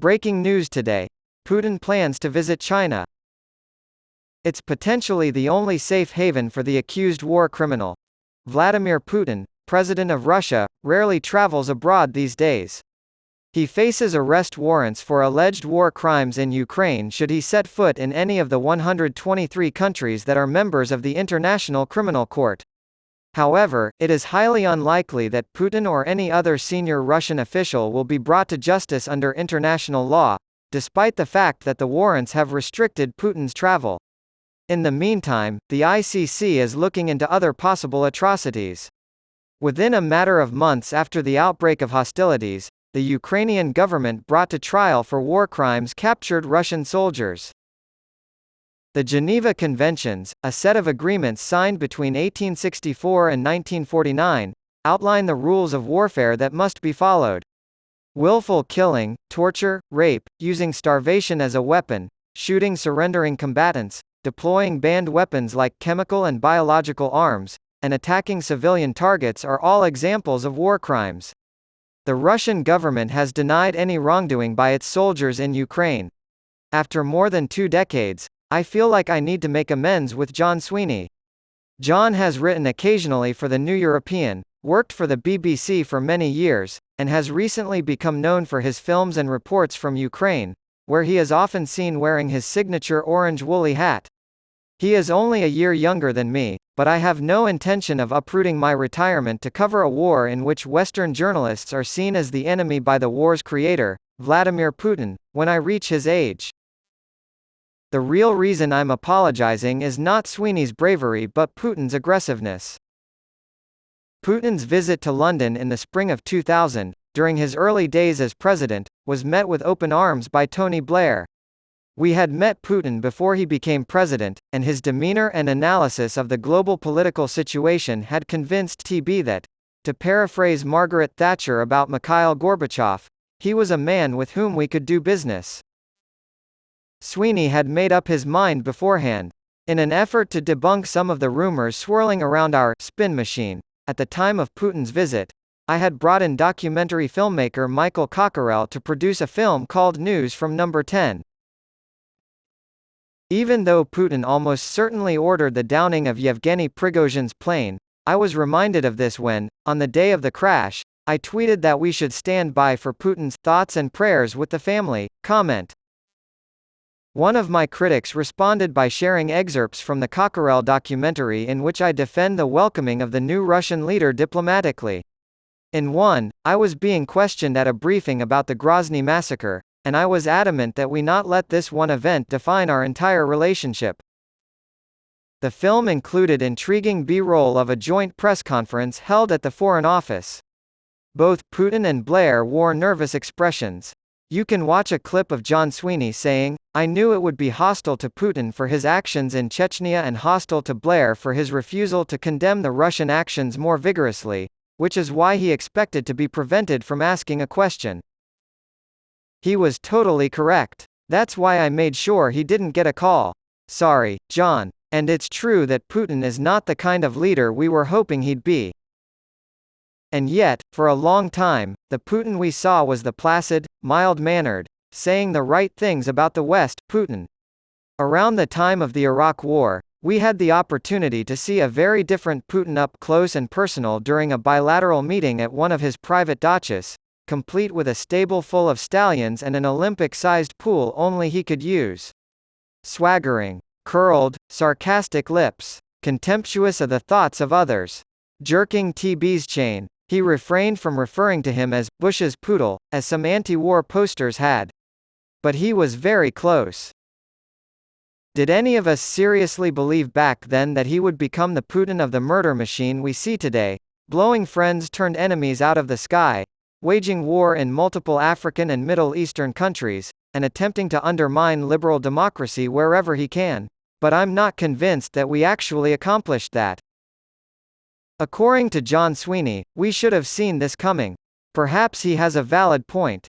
Breaking news today. Putin plans to visit China. It's potentially the only safe haven for the accused war criminal. Vladimir Putin, president of Russia, rarely travels abroad these days. He faces arrest warrants for alleged war crimes in Ukraine should he set foot in any of the 123 countries that are members of the International Criminal Court. However, it is highly unlikely that Putin or any other senior Russian official will be brought to justice under international law, despite the fact that the warrants have restricted Putin's travel. In the meantime, the ICC is looking into other possible atrocities. Within a matter of months after the outbreak of hostilities, the Ukrainian government brought to trial for war crimes captured Russian soldiers. The Geneva Conventions, a set of agreements signed between 1864 and 1949, outline the rules of warfare that must be followed. Willful killing, torture, rape, using starvation as a weapon, shooting surrendering combatants, deploying banned weapons like chemical and biological arms, and attacking civilian targets are all examples of war crimes. The Russian government has denied any wrongdoing by its soldiers in Ukraine. After more than 2 decades, I feel like I need to make amends with John Sweeney. John has written occasionally for the New European, worked for the BBC for many years, and has recently become known for his films and reports from Ukraine, where he is often seen wearing his signature orange woolly hat. He is only a year younger than me, but I have no intention of uprooting my retirement to cover a war in which Western journalists are seen as the enemy by the war's creator, Vladimir Putin, when I reach his age. The real reason I'm apologizing is not Sweeney's bravery but Putin's aggressiveness. Putin's visit to London in the spring of 2000, during his early days as president, was met with open arms by Tony Blair. We had met Putin before he became president, and his demeanor and analysis of the global political situation had convinced TB that, to paraphrase Margaret Thatcher about Mikhail Gorbachev, he was a man with whom we could do business. Sweeney had made up his mind beforehand. In an effort to debunk some of the rumors swirling around our spin machine, at the time of Putin's visit, I had brought in documentary filmmaker Michael Cockerell to produce a film called News from Number 10. Even though Putin almost certainly ordered the downing of Yevgeny Prigozhin's plane, I was reminded of this when, on the day of the crash, I tweeted that we should stand by for Putin's thoughts and prayers with the family. Comment. One of my critics responded by sharing excerpts from the Cockerell documentary in which I defend the welcoming of the new Russian leader diplomatically. In one, I was being questioned at a briefing about the Grozny massacre, and I was adamant that we not let this one event define our entire relationship. The film included intriguing B-roll of a joint press conference held at the Foreign Office. Both Putin and Blair wore nervous expressions. You can watch a clip of John Sweeney saying, "I knew it would be hostile to Putin for his actions in Chechnya and hostile to Blair for his refusal to condemn the Russian actions more vigorously, which is why he expected to be prevented from asking a question." He was totally correct. That's why I made sure he didn't get a call. Sorry, John. And it's true that Putin is not the kind of leader we were hoping he'd be. And yet, for a long time, the Putin we saw was the placid, mild-mannered, saying the right things about the West, Putin. Around the time of the Iraq War, we had the opportunity to see a very different Putin up close and personal during a bilateral meeting at one of his private dachas, complete with a stable full of stallions and an Olympic-sized pool only he could use. Swaggering, curled, sarcastic lips, contemptuous of the thoughts of others. Jerking TB's chain, he refrained from referring to him as Bush's poodle, as some anti-war posters had. But he was very close. Did any of us seriously believe back then that he would become the Putin of the murder machine we see today, blowing friends turned enemies out of the sky, waging war in multiple African and Middle Eastern countries, and attempting to undermine liberal democracy wherever he can? But I'm not convinced that we actually accomplished that. According to John Sweeney, we should have seen this coming. Perhaps he has a valid point.